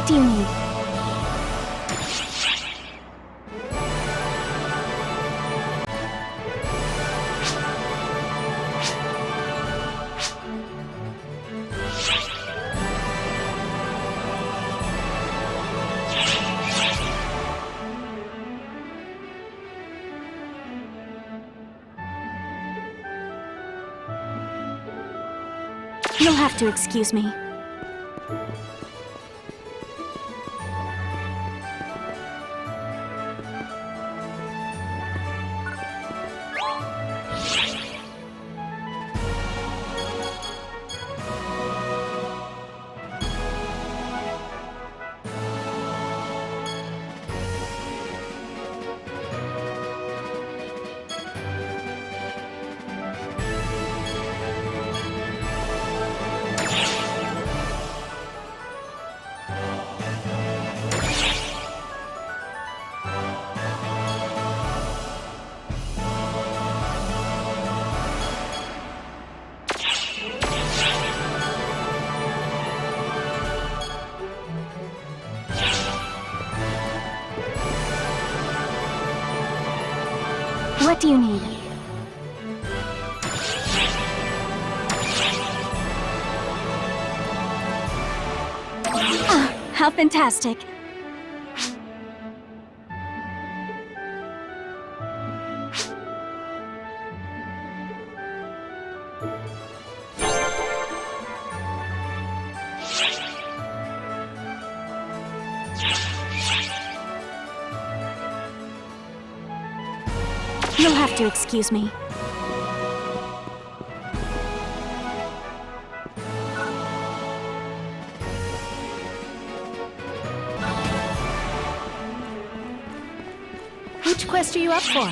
What do you need? You'll have to excuse me. What do you need? Ah, how fantastic! You'll have to excuse me. Which quest are you up for?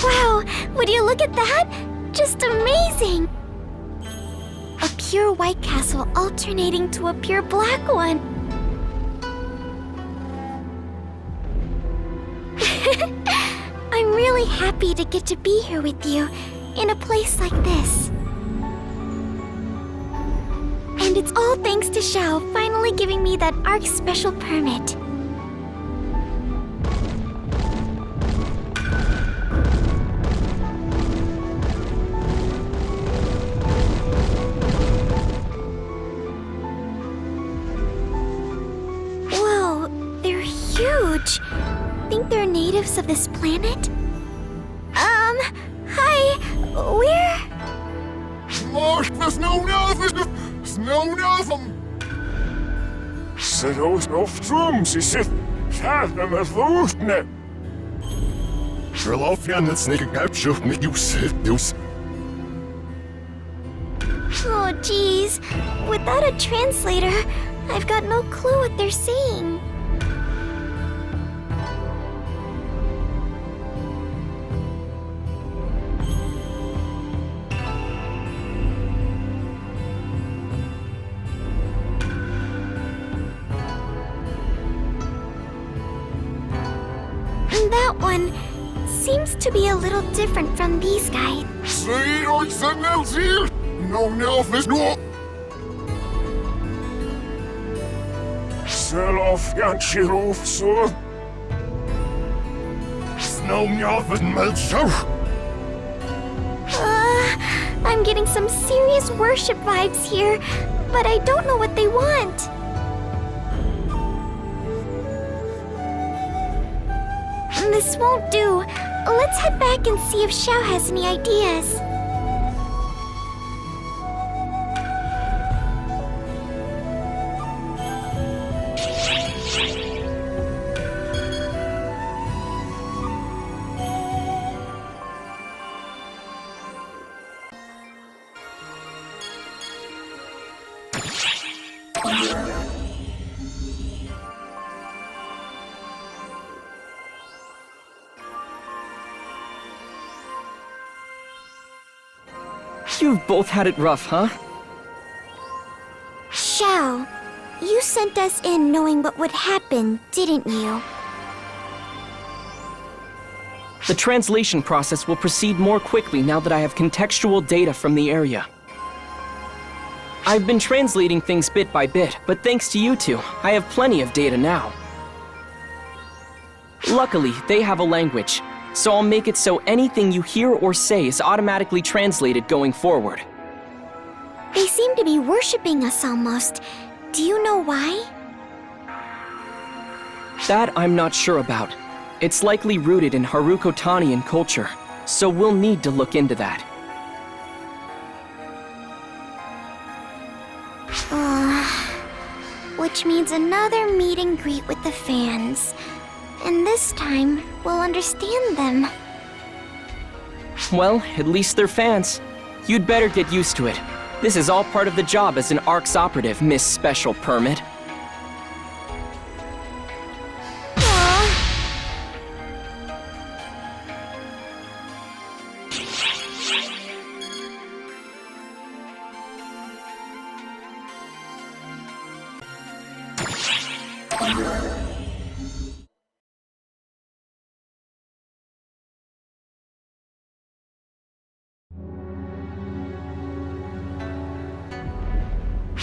Wow! Would you look at that? Just amazing! A pure white castle alternating to a pure black one. I'm really happy to get to be here with you, in a place like this. And it's all thanks to Xiao finally giving me that ARC special permit. Whoa, they're huge. Think they're natives of this planet? Hi, we're... Oh, geez. Without a translator, I've got no clue what they're saying. That one seems to be a little different from these guys. I'm getting some serious worship vibes here, but I don't know what they want. This won't do. Let's head back and see if Xiao has any ideas. You've both had it rough, huh? Xiao, you sent us in knowing what would happen, didn't you? The translation process will proceed more quickly now that I have contextual data from the area. I've been translating things bit by bit, but thanks to you two, I have plenty of data now. Luckily, they have a language, so I'll make it so anything you hear or say is automatically translated going forward. They seem to be worshipping us almost. Do you know why? That I'm not sure about. It's likely rooted in Harukotanian culture, so we'll need to look into that. Which means another meet and greet with the fans. And this time, we'll understand them. Well, at least they're fans. You'd better get used to it. This is all part of the job as an ARC's operative, Miss Special Permit.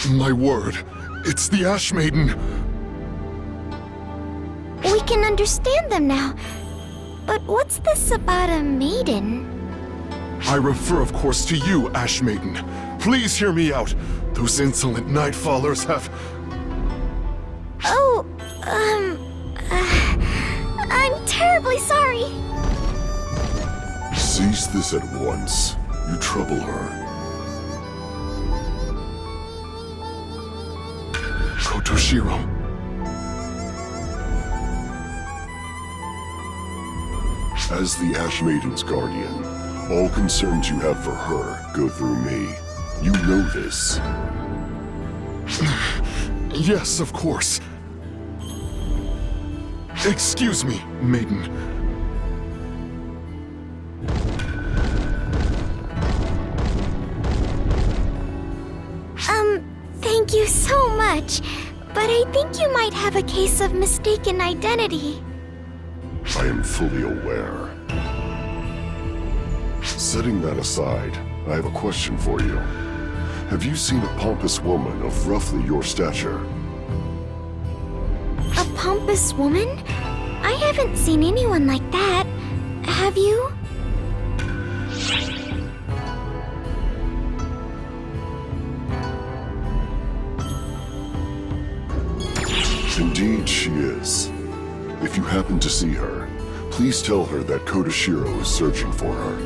My word, it's the Ash Maiden! We can understand them now. But what's this about a maiden? I refer, of course, to you, Ash Maiden. Please hear me out. Those insolent Nightfallers have... Oh, I'm terribly sorry. Cease this at once. You trouble her. Kotoshiro. As the Ash Maiden's guardian, all concerns you have for her go through me. You know this. Yes, of course. Excuse me, Maiden. Thank you so much. But I think you might have a case of mistaken identity. I am fully aware. Setting that aside, I have a question for you. Have you seen a pompous woman of roughly your stature? A pompous woman? I haven't seen anyone like that. Have you? Indeed, she is. If you happen to see her, please tell her that Kotoshiro is searching for her.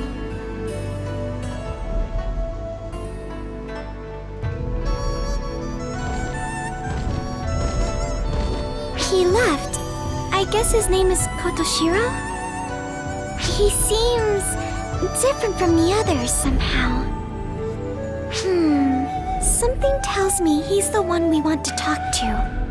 He left. I guess his name is Kotoshiro? He seems different from the others somehow. Something tells me he's the one we want to talk to.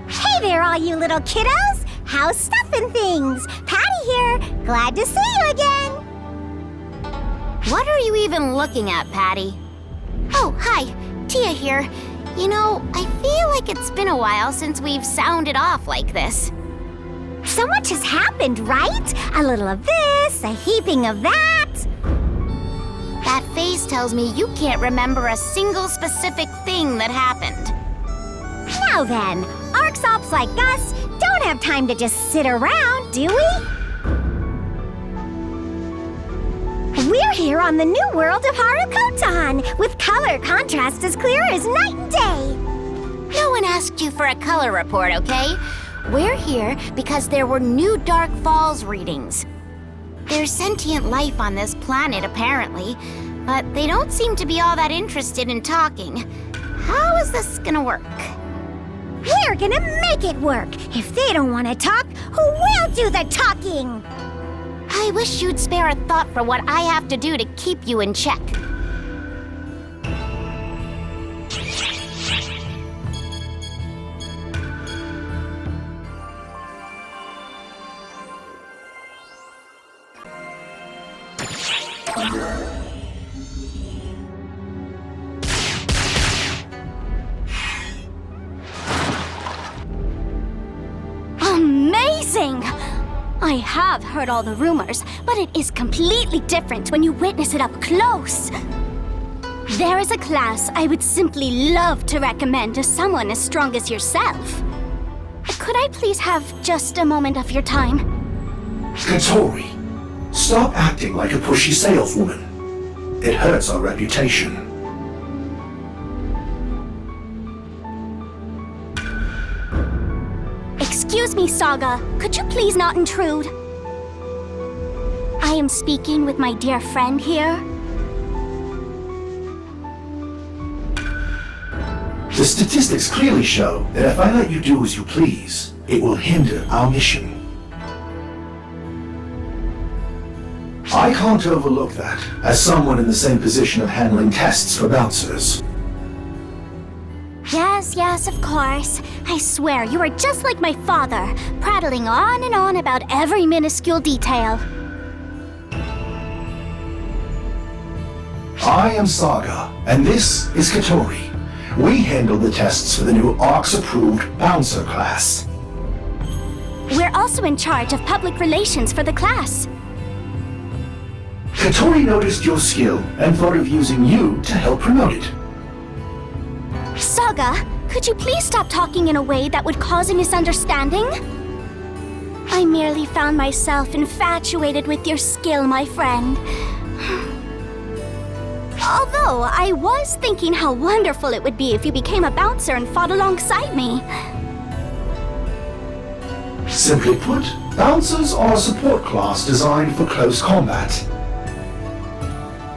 Hey there, all you little kiddos! How's stuff and things? Patty here! Glad to see you again! What are you even looking at, Patty? Oh, hi. Tia here. You know, I feel like it's been a while since we've sounded off like this. So much has happened, right? A little of this, a heaping of that. That face tells me you can't remember a single specific thing that happened. Now then, Arxops like us don't have time to just sit around, do we? We're here on the new world of Harukotan, with color contrast as clear as night and day. No one asked you for a color report, okay? We're here because there were new Dark Falls readings. There's sentient life on this planet, apparently, but they don't seem to be all that interested in talking. How is this gonna work? We're gonna make it work. If they don't want to talk, who will do the talking? I wish you'd spare a thought for what I have to do to keep you in check. Amazing! I have heard all the rumors, but it is completely different when you witness it up close. There is a class I would simply love to recommend to someone as strong as yourself. Could I please have just a moment of your time? Katori, stop acting like a pushy saleswoman. It hurts our reputation. Excuse me, Saga. Could you please not intrude? I am speaking with my dear friend here. The statistics clearly show that if I let you do as you please, it will hinder our mission. I can't overlook that, as someone in the same position of handling tests for bouncers. Yes, of course. I swear, you are just like my father, prattling on and on about every minuscule detail. I am Saga, and this is Katori. We handle the tests for the new ARX-approved bouncer class. We're also in charge of public relations for the class. Katori noticed your skill and thought of using you to help promote it. Saga, could you please stop talking in a way that would cause a misunderstanding? I merely found myself infatuated with your skill, my friend. Although, I was thinking how wonderful it would be if you became a bouncer and fought alongside me. Simply put, bouncers are a support class designed for close combat.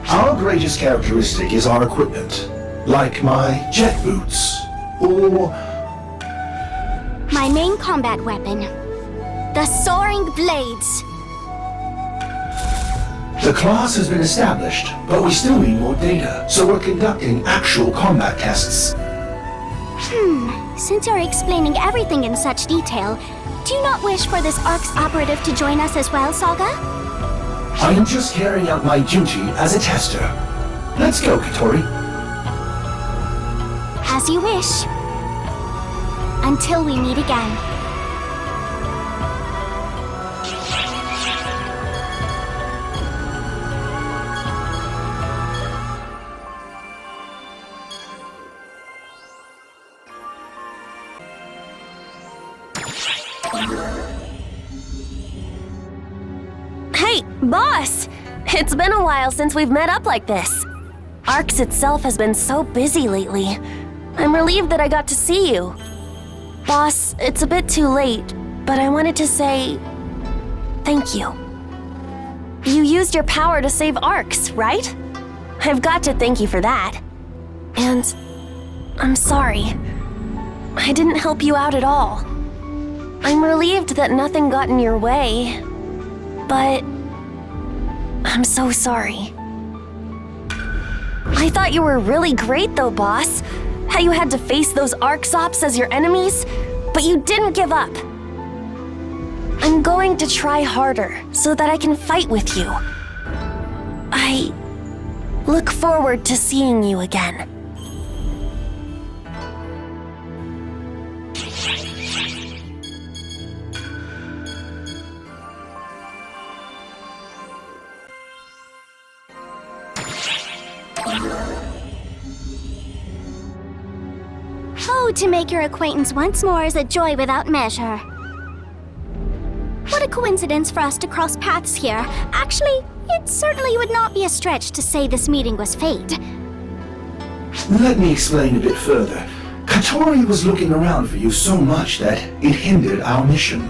Our greatest characteristic is our equipment, like my jet boots, or My main combat weapon, the Soaring Blades. the class has been established, but we still need more data, so we're conducting actual combat tests. Since you're explaining everything in such detail, do you not wish for this ARX operative to join us as well, Saga? I am just carrying out my duty as a tester. Let's go, Katori. As you wish. Until we meet again. Hey, boss! It's been a while since we've met up like this. ARX itself has been so busy lately. I'm relieved that I got to see you. Boss, it's a bit too late, but I wanted to say thank you. You used your power to save ARX, right? I've got to thank you for that. And I'm sorry. I didn't help you out at all. I'm relieved that nothing got in your way, but I'm so sorry. I thought you were really great though, boss. How you had to face those ARXops as your enemies, but you didn't give up. I'm going to try harder so that I can fight with you. I look forward to seeing you again. Oh, to make your acquaintance once more is a joy without measure. What a coincidence for us to cross paths here. Actually, it certainly would not be a stretch to say this meeting was fate. Let me explain a bit further. Katori was looking around for you so much that it hindered our mission.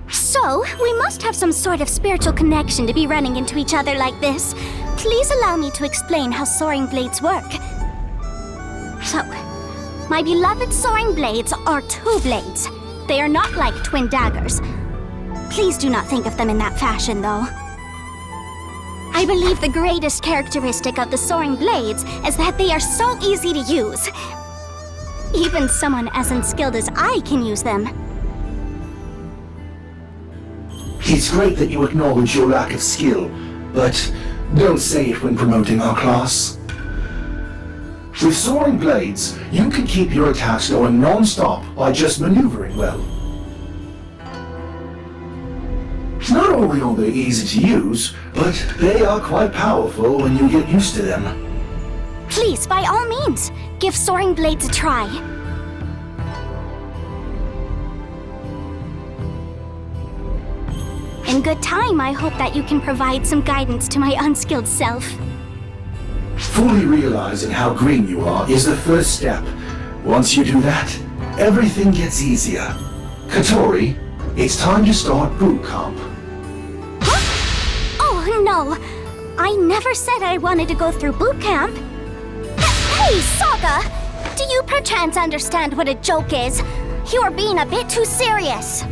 So, we must have some sort of spiritual connection to be running into each other like this. Please allow me to explain how soaring blades work. So, my beloved soaring blades are two blades. They are not like twin daggers. Please do not think of them in that fashion, though. I believe the greatest characteristic of the soaring blades is that they are so easy to use. Even someone as unskilled as I can use them. It's great that you acknowledge your lack of skill, but don't say it when promoting our class. With soaring blades, you can keep your attacks going non-stop by just maneuvering well. Not only are they easy to use, but they are quite powerful when you get used to them. Please, by all means, give soaring blades a try. In good time, I hope that you can provide some guidance to my unskilled self. Fully realizing how green you are is the first step. Once you do that, everything gets easier. Katori, it's time to start boot camp. Oh, no. I never said I wanted to go through boot camp. Hey, Saga! Do you perchance understand what a joke is? You are being a bit too serious.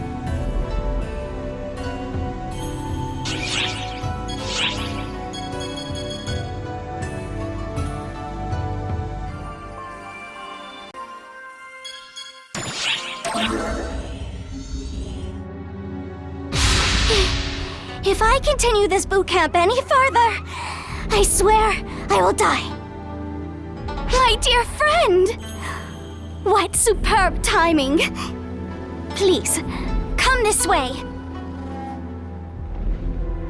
If I continue this boot camp any further, I swear I will die. My dear friend! What superb timing! Please, come this way.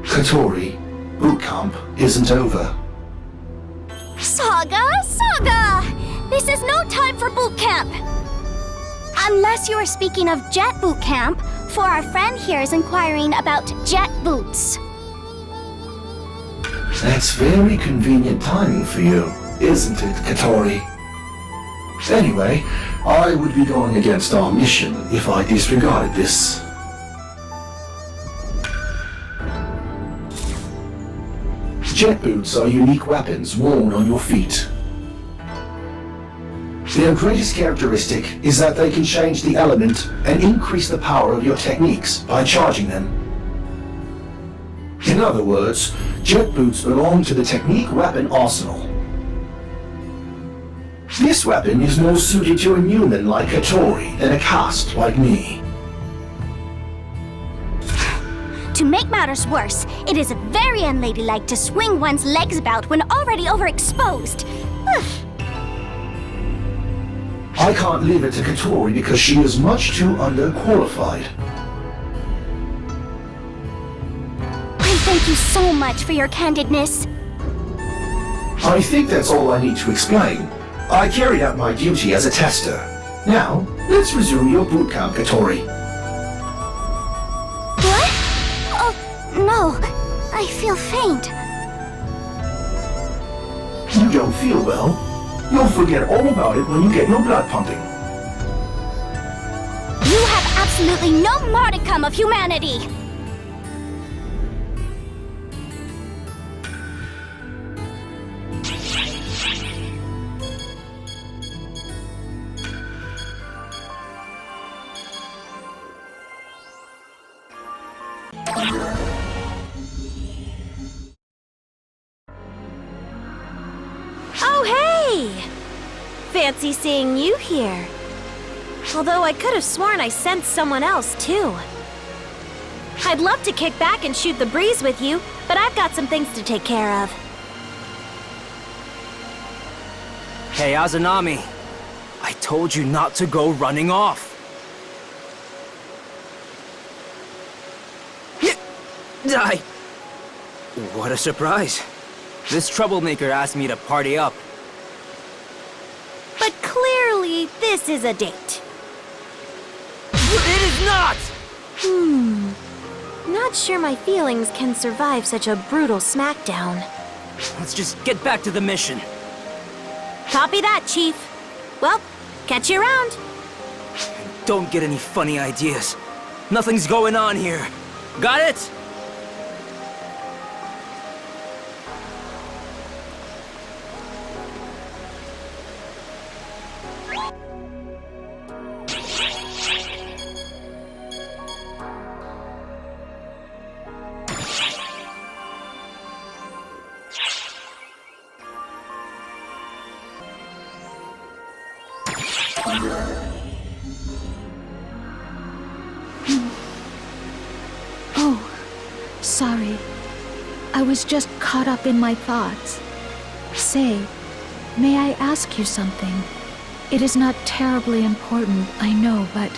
Katori, boot camp isn't over. Saga! This is no time for boot camp! Unless you are speaking of jet boot camp, for our friend here is inquiring about jet boots. That's very convenient timing for you, isn't it, Katori? Anyway, I would be going against our mission if I disregarded this. Jet boots are unique weapons worn on your feet. Their greatest characteristic is that they can change the element and increase the power of your techniques by charging them. In other words, jet boots belong to the technique weapon arsenal. This weapon is more suited to a human like Katori than a caste like me. To make matters worse, it is very unladylike to swing one's legs about when already overexposed. Ugh. I can't leave it to Katori because she is much too underqualified. I thank you so much for your candidness. I think that's all I need to explain. I carried out my duty as a tester. Now, let's resume your boot camp, Katori. What? Oh, no. I feel faint. You don't feel well? You'll forget all about it when you get your blood pumping. You have absolutely no modicum of humanity! Oh, hey! Fancy seeing you here. Although I could have sworn I sensed someone else, too. I'd love to kick back and shoot the breeze with you, but I've got some things to take care of. Hey, Azanami. I told you not to go running off. What a surprise. This troublemaker asked me to party up. But clearly, this is a date. It is not! Not sure my feelings can survive such a brutal smackdown. Let's just get back to the mission. Copy that, Chief. Well, catch you around. Don't get any funny ideas. Nothing's going on here. Got it? Oh, sorry. I was just caught up in my thoughts. Say, may I ask you something? It is not terribly important, I know, but...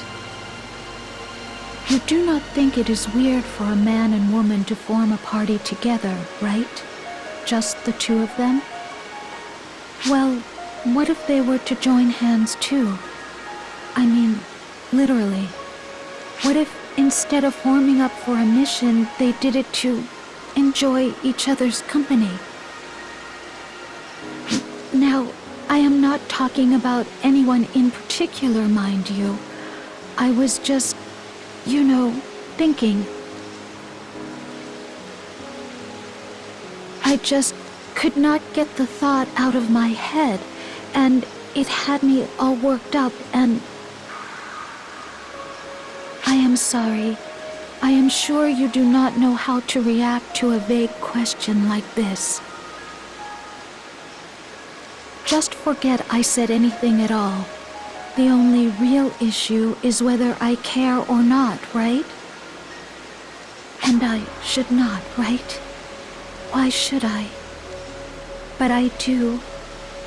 You do not think it is weird for a man and woman to form a party together, right? Just the two of them? Well, what if they were to join hands too? I mean, literally. What if instead of forming up for a mission, they did it to enjoy each other's company? Now, I am not talking about anyone in particular, mind you. I was just, you know, thinking. I just could not get the thought out of my head, and it had me all worked up, and... I am sorry. I am sure you do not know how to react to a vague question like this. Just forget I said anything at all. The only real issue is whether I care or not, right? And I should not, right? Why should I? But I do,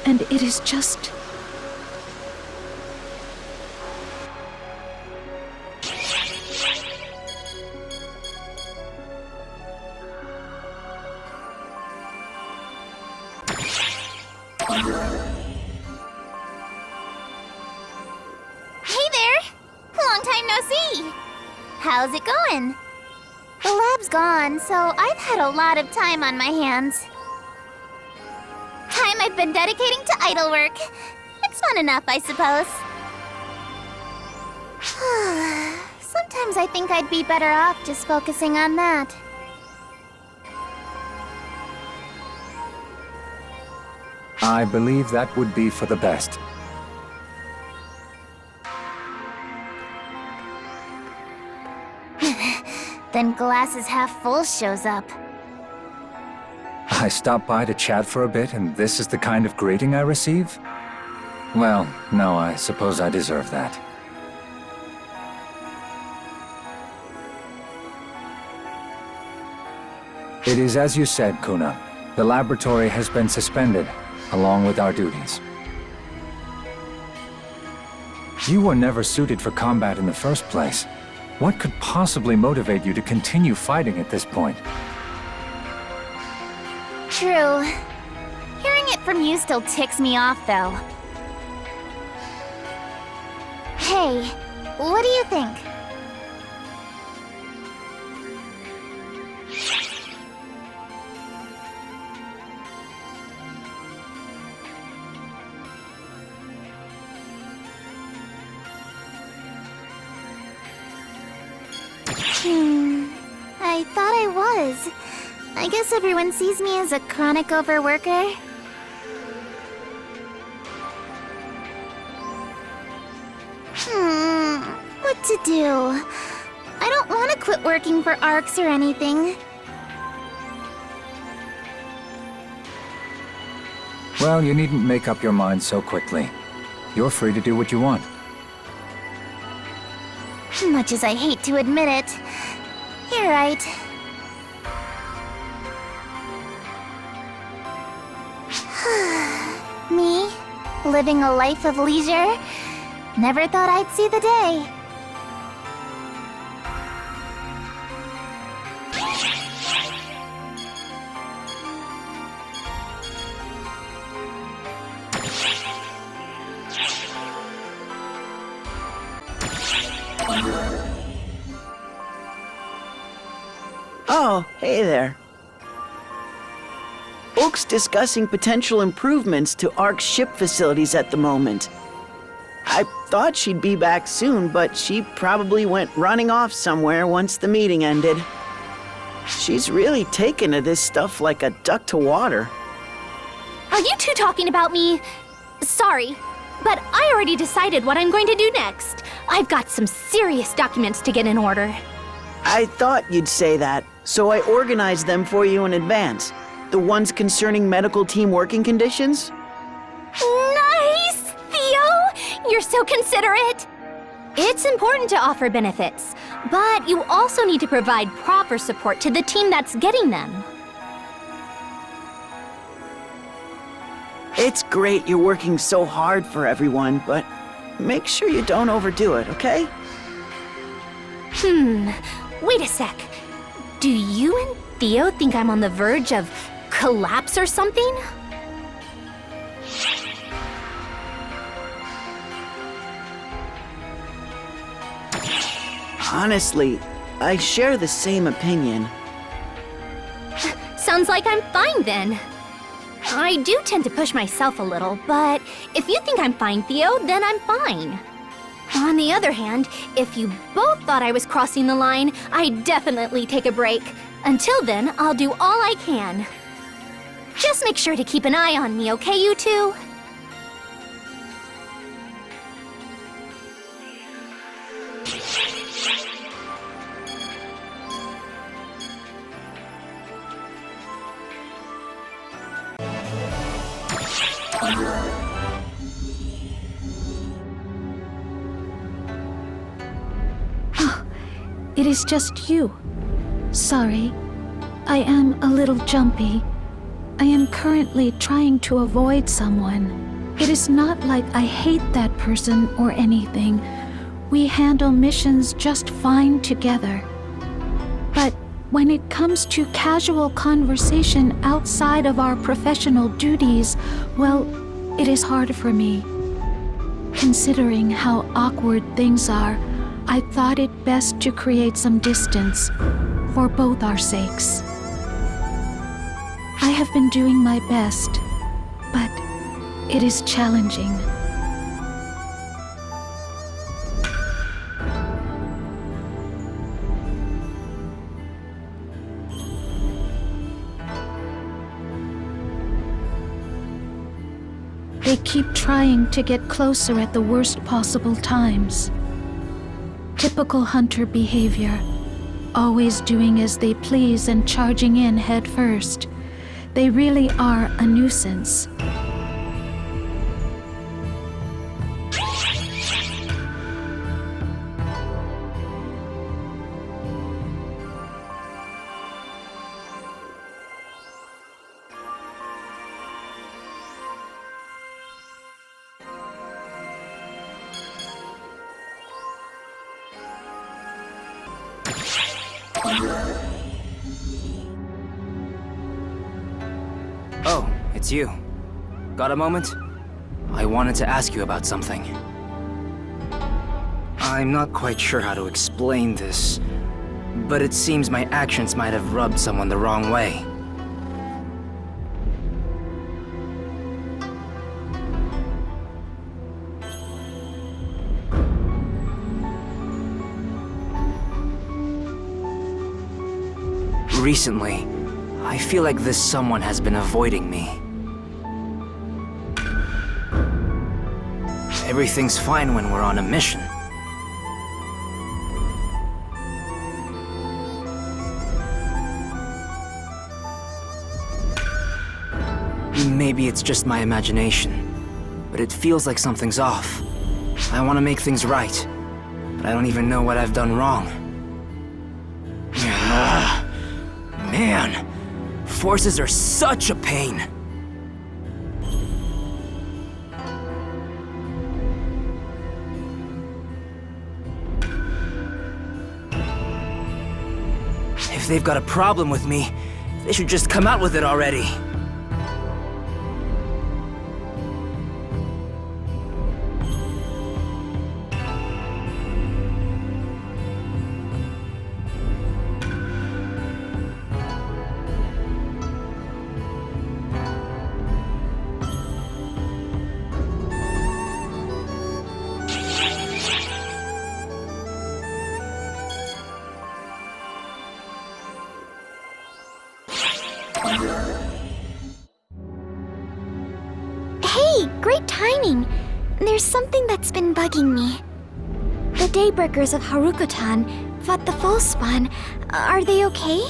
and it is just... Hey there! Long time no see! How's it going? The lab's gone, so I've had a lot of time on my hands. Time I've been dedicating to idol work. It's fun enough, I suppose. Sometimes I think I'd be better off just focusing on that. I believe that would be for the best. Then glasses half full shows up. I stopped by to chat for a bit, and this is the kind of greeting I receive? Well, no, I suppose I deserve that. It is as you said, Kuna. The laboratory has been suspended, along with our duties. You were never suited for combat in the first place. What could possibly motivate you to continue fighting at this point? True. Hearing it from you still ticks me off, though. Hey, what do you think? I thought I was. I guess everyone sees me as a chronic overworker. What to do? I don't want to quit working for ARCs or anything. Well, you needn't make up your mind so quickly. You're free to do what you want. Much as I hate to admit it, you're right. Me, living a life of leisure, never thought I'd see the day. Oh, hey there. Oak's discussing potential improvements to ARC's ship facilities at the moment. I thought she'd be back soon, but she probably went running off somewhere once the meeting ended. She's really taken to this stuff like a duck to water. Are you two talking about me? Sorry, but I already decided what I'm going to do next. I've got some serious documents to get in order. I thought you'd say that, so I organized them for you in advance. The ones concerning medical team working conditions? Nice, Theo! You're so considerate! It's important to offer benefits, but you also need to provide proper support to the team that's getting them. It's great you're working so hard for everyone, but make sure you don't overdo it, okay? Wait a sec. Do you and Theo think I'm on the verge of collapse or something? Honestly, I share the same opinion. Sounds like I'm fine then. I do tend to push myself a little, but if you think I'm fine, Theo, then I'm fine. On the other hand, if you both thought I was crossing the line, I'd definitely take a break. Until then, I'll do all I can. Just make sure to keep an eye on me, okay, you two? It is just you. Sorry. I am a little jumpy. I am currently trying to avoid someone. It is not like I hate that person or anything. We handle missions just fine together. But when it comes to casual conversation outside of our professional duties, well, it is hard for me. Considering how awkward things are, I thought it best to create some distance, for both our sakes. I have been doing my best, but it is challenging. They keep trying to get closer at the worst possible times. Typical hunter behavior. Always doing as they please and charging in head first. They really are a nuisance. Oh, it's you. Got a moment? I wanted to ask you about something. I'm not quite sure how to explain this, but it seems my actions might have rubbed someone the wrong way. Recently, I feel like this someone has been avoiding me. Everything's fine when we're on a mission. Maybe it's just my imagination, but it feels like something's off. I want to make things right, but I don't even know what I've done wrong. Man, forces are such a pain. If they've got a problem with me, they should just come out with it already. Hey, great timing. There's something that's been bugging me. The Daybreakers of Harukotan fought the False-Spawn. Are they okay?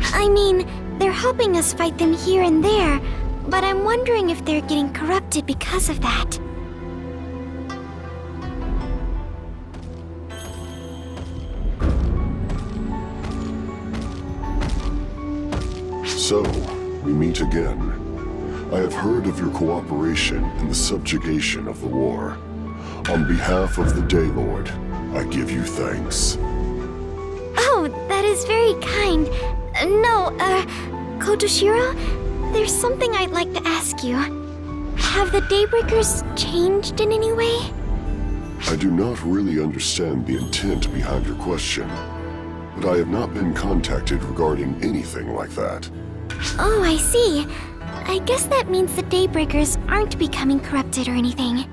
I mean, they're helping us fight them here and there, but I'm wondering if they're getting corrupted because of that. So, we meet again. I have heard of your cooperation in the subjugation of the war. On behalf of the Daylord, I give you thanks. Oh, that is very kind. Kotoshiro, there's something I'd like to ask you. Have the Daybreakers changed in any way? I do not really understand the intent behind your question, but I have not been contacted regarding anything like that. Oh, I see. I guess that means the Daybreakers aren't becoming corrupted or anything.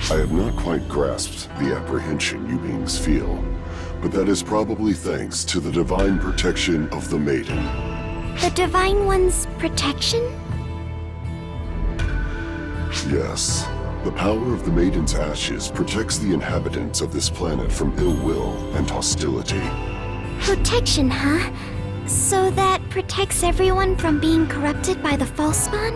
I have not quite grasped the apprehension you beings feel, but that is probably thanks to the divine protection of the Maiden. The Divine One's protection? Yes. The power of the Maiden's ashes protects the inhabitants of this planet from ill will and hostility. Protection, huh? So that protects everyone from being corrupted by the False-Spawn?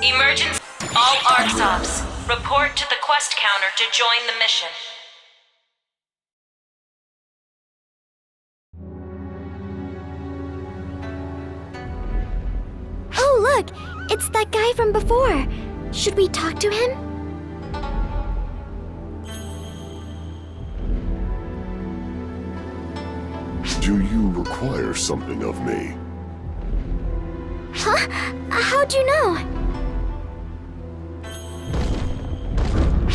Emergency. All ARC stops. Report to the quest counter to join the mission. Oh, look! It's that guy from before. Should we talk to him? Do you require something of me? Huh? How'd you know?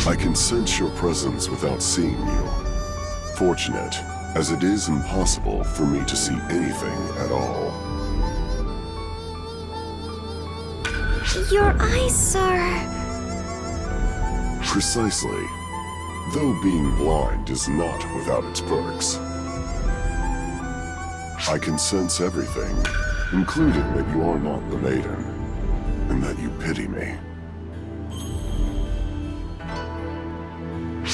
I can sense your presence without seeing you. Fortunate, as it is impossible for me to see anything at all. Your eyes are... Precisely. Though being blind is not without its perks. I can sense everything, including that you are not the Maiden, and that you pity me.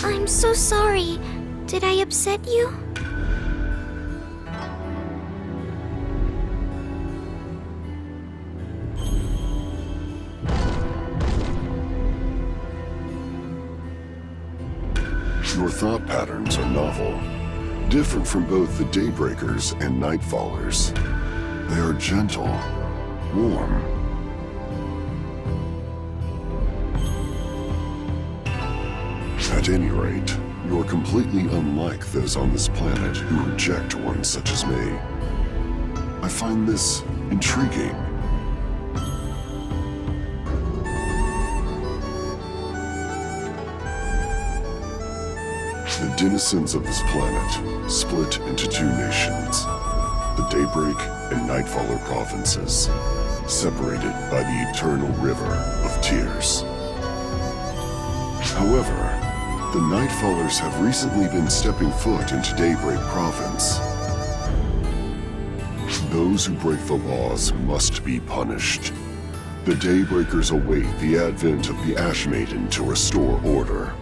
I'm so sorry. Did I upset you? Your thought patterns are novel, different from both the Daybreakers and Nightfallers. They are gentle, warm. At any rate, you are completely unlike those on this planet who reject one such as me. I find this intriguing. The denizens of this planet split into two nations, the Daybreak and Nightfaller provinces, separated by the eternal river of tears. However, the Nightfallers have recently been stepping foot into Daybreak province. Those who break the laws must be punished. The Daybreakers await the advent of the Ash Maiden to restore order.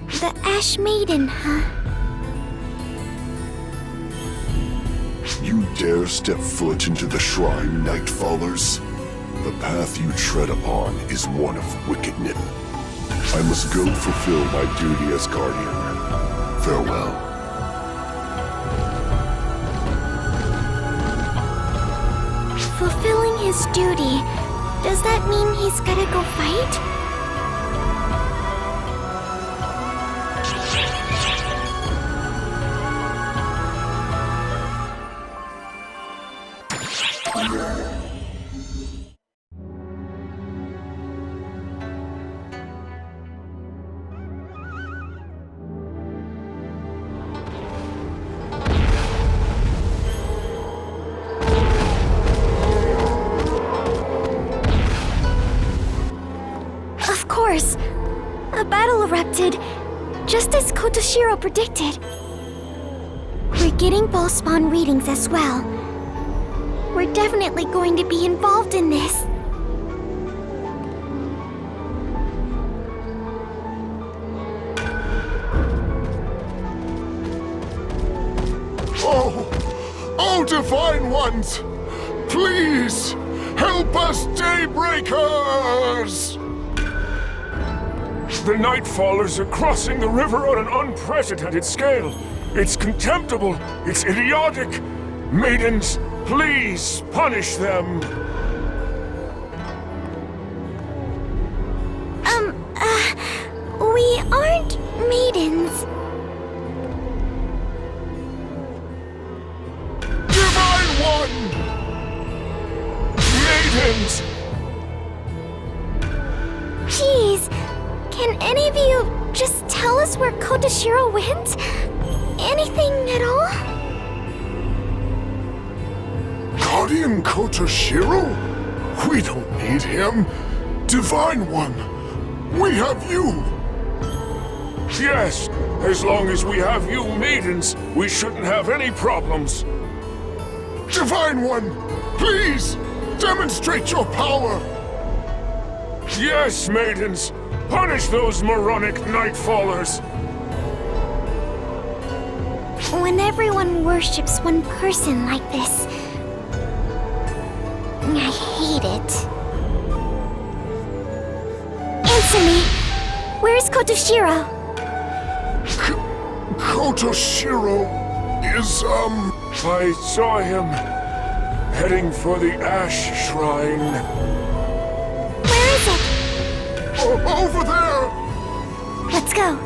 The Ash Maiden, huh? You dare step foot into the shrine, Nightfallers? The path you tread upon is one of wickedness. I must go fulfill my duty as Guardian. Farewell. Fulfilling his duty. Does that mean he's gotta go fight? A battle erupted, just as Kotoshiro predicted. We're getting ball spawn readings as well. We're definitely going to be involved in this. Oh, Divine Ones! Please, help us, Daybreakers! The Nightfallers are crossing the river on an unprecedented scale. It's contemptible. It's idiotic. Maidens, please punish them. We aren't maidens. Divine One! Maidens! Jeez, can any of you just tell us where Kotoshiro went? Anything at all? Guardian Kotoshiro? We don't need him. Divine One, we have you! Yes, as long as we have you maidens, we shouldn't have any problems. Divine One, please, demonstrate your power! Yes, maidens, punish those moronic Nightfallers. When everyone worships one person like this, I hate it. Answer me! Where's Kotoshiro? Kotoshiro is, I saw him heading for the Ash Shrine. Where is it? over there! Let's go.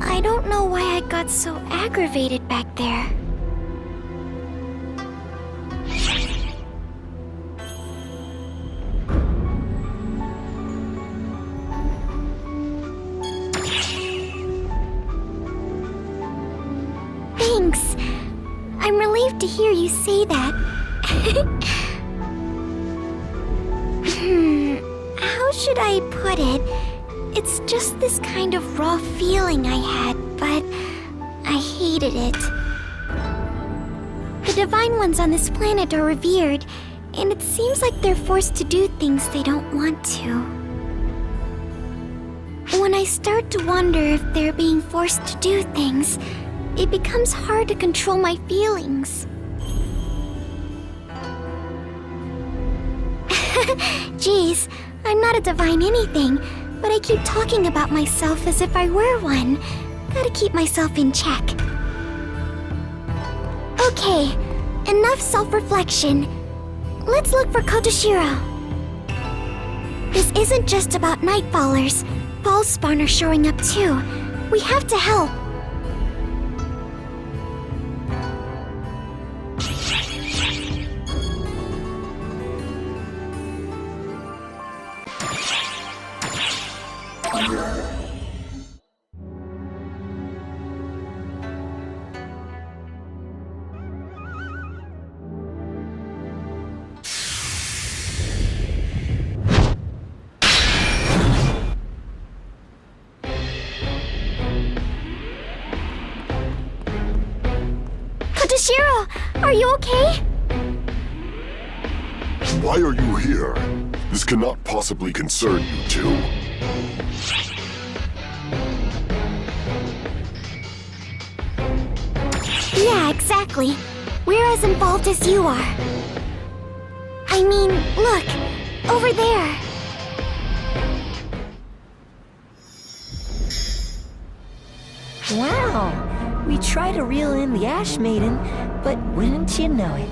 I don't know why I got so aggravated back there. Thanks. I'm relieved to hear you say that. How should I put it? It's just this kind of raw feeling I had, but I hated it. The Divine Ones on this planet are revered, and it seems like they're forced to do things they don't want to. When I start to wonder if they're being forced to do things, it becomes hard to control my feelings. Geez, I'm not a divine anything, but I keep talking about myself as if I were one. Gotta keep myself in check. Okay, enough self-reflection. Let's look for Kotoshiro. This isn't just about Nightfallers. Ballspawn are showing up too. We have to help. Kotoshiro, are you okay? Why are you here? This cannot possibly concern you two. Yeah, exactly. We're as involved as you are. I mean, look, over there. Wow! We try to reel in the Ash Maiden, but wouldn't you know it?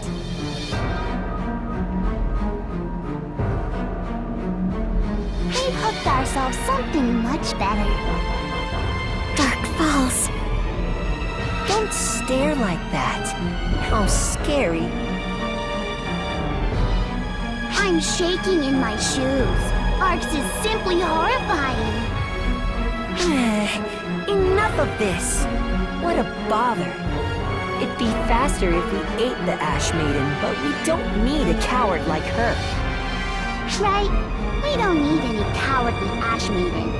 hooked ourselves something much better. Dark Falls. Don't stare like that. How scary. I'm shaking in my shoes. Arx is simply horrifying. Enough of this. What a bother. It'd be faster if we ate the Ash Maiden, but we don't need a coward like her. Right? We don't need any cowardly Ash Maiden.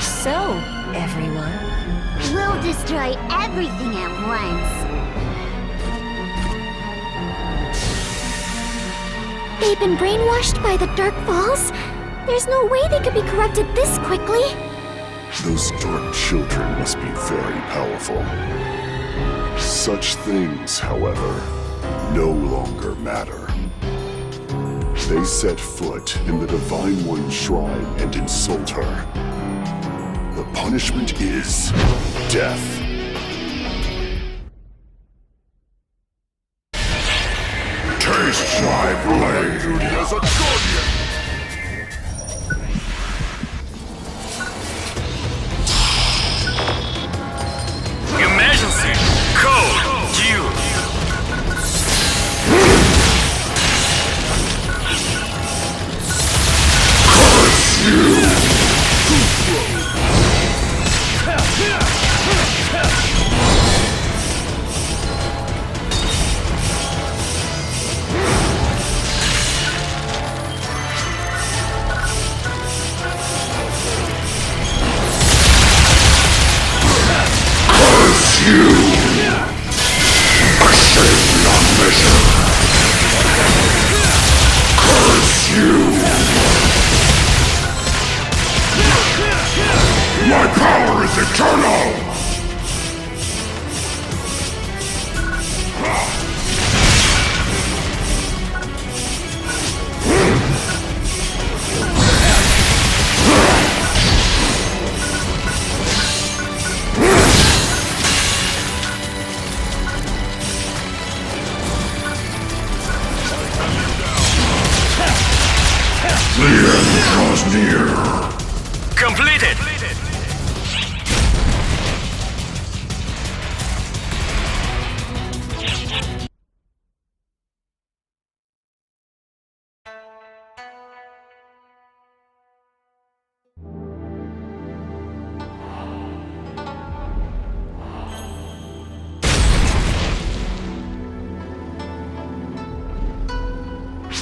So, everyone, We'll destroy everything at once. They've been brainwashed by the Dark Falls? There's no way they could be corrupted this quickly. Those dark children must be very powerful. Such things, however, no longer matter. They set foot in the Divine One's shrine and insult her. The punishment is death. Taste my blade! Duty as a guardian! Emergency! Code! Due! Curse you! My power is eternal! The end draws near. Completed!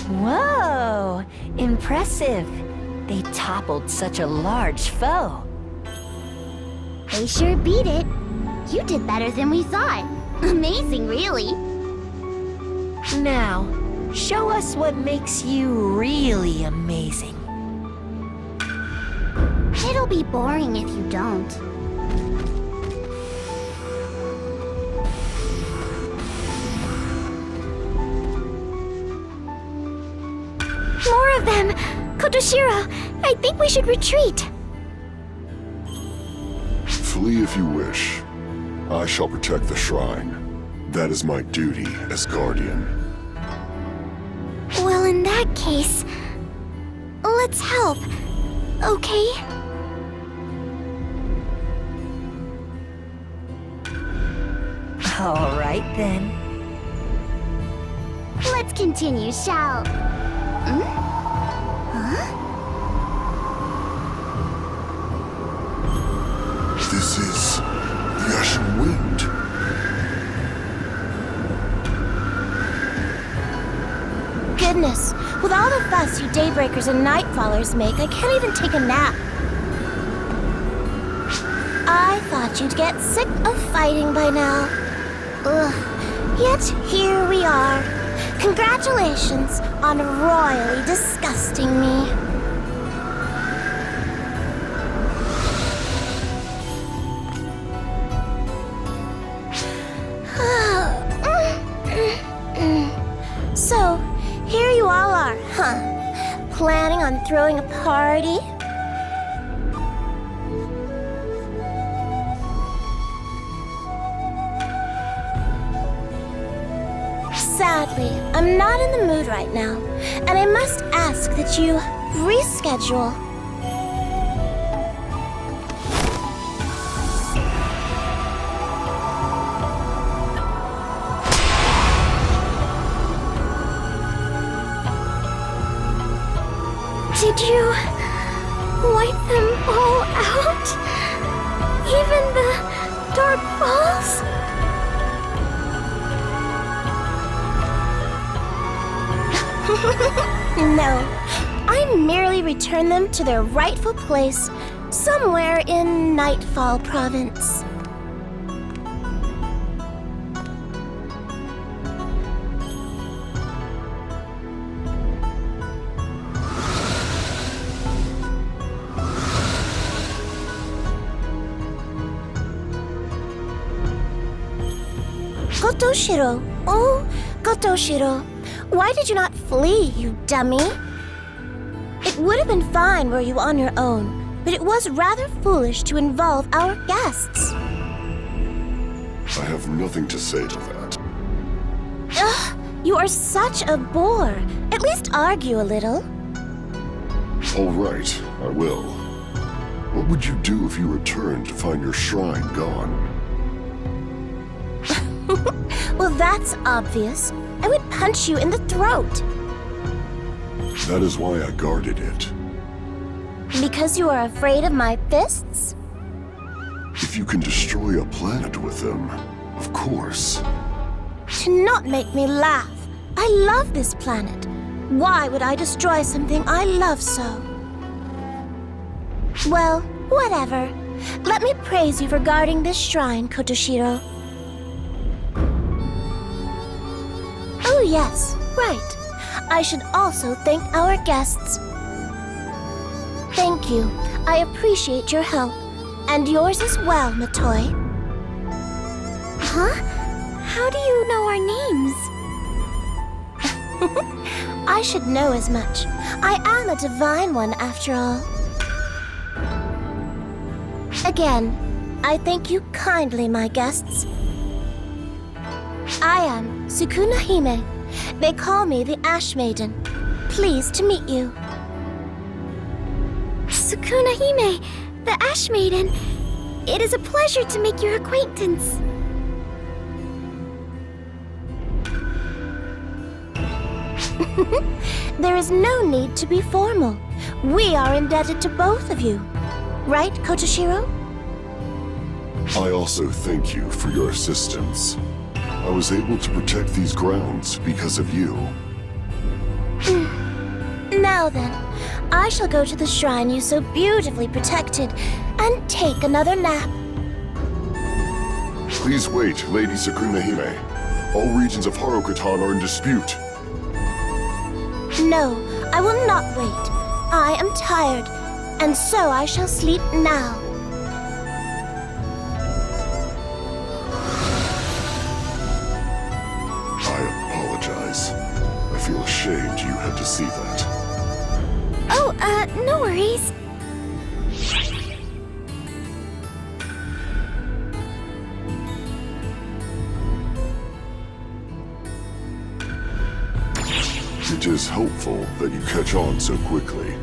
Whoa! Impressive. They toppled such a large foe. They sure beat it. You did better than we thought. Amazing, really. Now, show us what makes you really amazing. It'll be boring if you don't. More of them! Kotoshiro, I think we should retreat. Flee if you wish. I shall protect the shrine. That is my duty as guardian. Well, in that case, let's help, okay? All right, then. Let's continue, shall... Huh? This is the Ashen Wind. Goodness, with all the fuss you Daybreakers and Nightfallers make, I can't even take a nap. I thought you'd get sick of fighting by now. Ugh, yet here we are. Congratulations on royally disgusting me. So, here you all are, huh? Planning on throwing a party? Sadly, I'm not in the mood right now, and I must ask that you reschedule. Did you wipe them all out? Even the Dark Falls? No, I merely returned them to their rightful place, somewhere in Nightfall Province. Gotoshiro, oh, Gotoshiro, why did you not flee, you dummy? It would have been fine were you on your own, but it was rather foolish to involve our guests. I have nothing to say to that. Ugh, you are such a bore. At least argue a little. All right, I will. What would you do if you returned to find your shrine gone? Well, that's obvious. I would punch you in the throat. That is why I guarded it. Because you are afraid of my fists? If you can destroy a planet with them, of course. To not make me laugh. I love this planet. Why would I destroy something I love so? Well, whatever. Let me praise you for guarding this shrine, Kotoshiro. Oh yes, right. I should also thank our guests. Thank you. I appreciate your help. And yours as well, Matoi. Huh? How do you know our names? I should know as much. I am a divine one, after all. Again, I thank you kindly, my guests. I am Sukuna Hime. They call me the Ash Maiden. Pleased to meet you. Sukuna Hime, the Ash Maiden. It is a pleasure to make your acquaintance. There is no need to be formal. We are indebted to both of you. Right, Kotoshiro? I also thank you for your assistance. I was able to protect these grounds because of you. Now then, I shall go to the shrine you so beautifully protected and take another nap. Please wait, Lady Sukuna Hime. All regions of Harukatan are in dispute. No, I will not wait. I am tired, and so I shall sleep now. I apologize. I feel ashamed you had to see that. Oh, no worries. It is helpful that you catch on so quickly.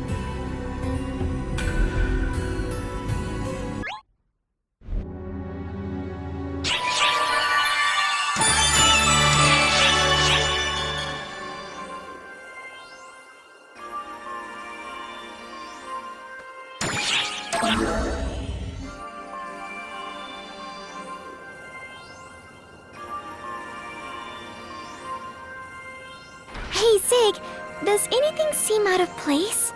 Hey, Zig, does anything seem out of place?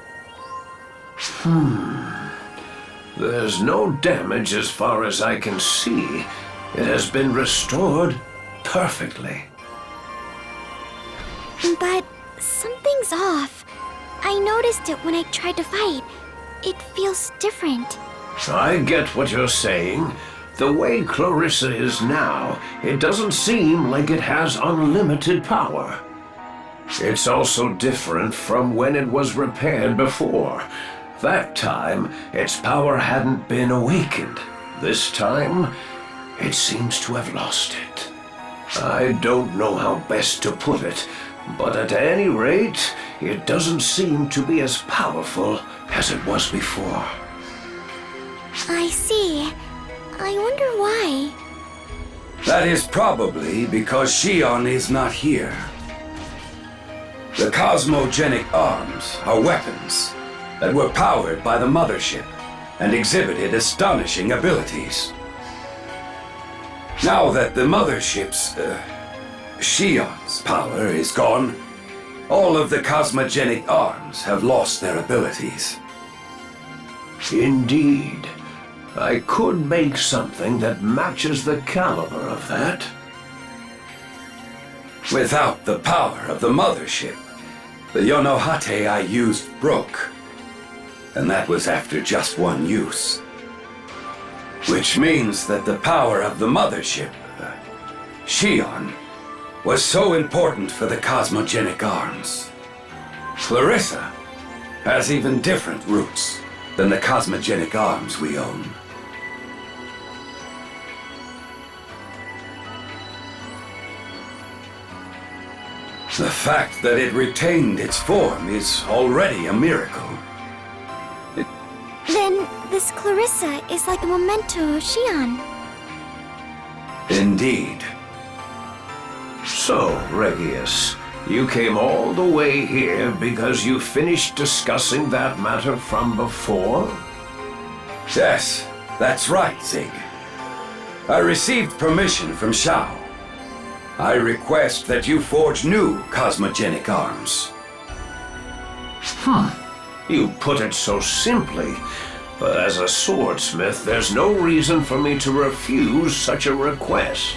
There's no damage as far as I can see. It has been restored perfectly. But something's off. I noticed it when I tried to fight. It feels different. I get what you're saying. The way Clarissa is now, it doesn't seem like it has unlimited power. It's also different from when it was repaired before. That time, its power hadn't been awakened. This time, it seems to have lost it. I don't know how best to put it, but at any rate, it doesn't seem to be as powerful as it was before. I see. I wonder why. That is probably because Shion is not here. The cosmogenic arms are weapons that were powered by the mothership and exhibited astonishing abilities. Now that the mothership's, Shion's power is gone, all of the cosmogenic arms have lost their abilities. Indeed. I could make something that matches the caliber of that. Without the power of the mothership, the Yonohate I used broke. And that was after just one use. Which means that the power of the mothership, Shion, was so important for the cosmogenic arms. Clarissa has even different roots than the cosmogenic arms we own. The fact that it retained its form is already a miracle. Then this Clarissa is like a memento of Shion. Indeed. So, Regius, you came all the way here because you finished discussing that matter from before? Yes, that's right, Zig. I received permission from Shao. I request that you forge new cosmogenic arms. You put it so simply, but as a swordsmith, there's no reason for me to refuse such a request.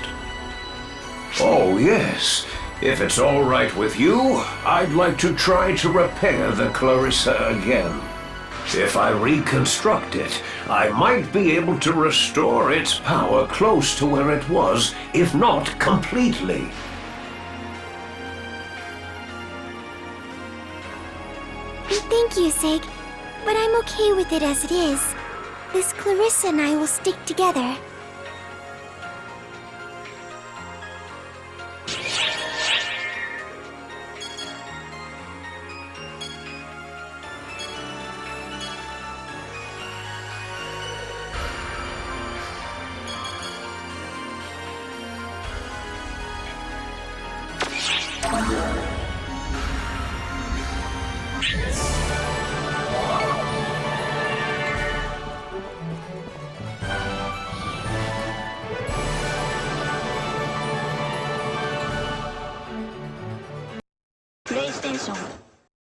Oh, yes. If it's all right with you, I'd like to try to repair the Clarissa again. If I reconstruct it, I might be able to restore its power close to where it was, if not completely. Thank you, Zig. But I'm okay with it as it is. This Clarissa and I will stick together.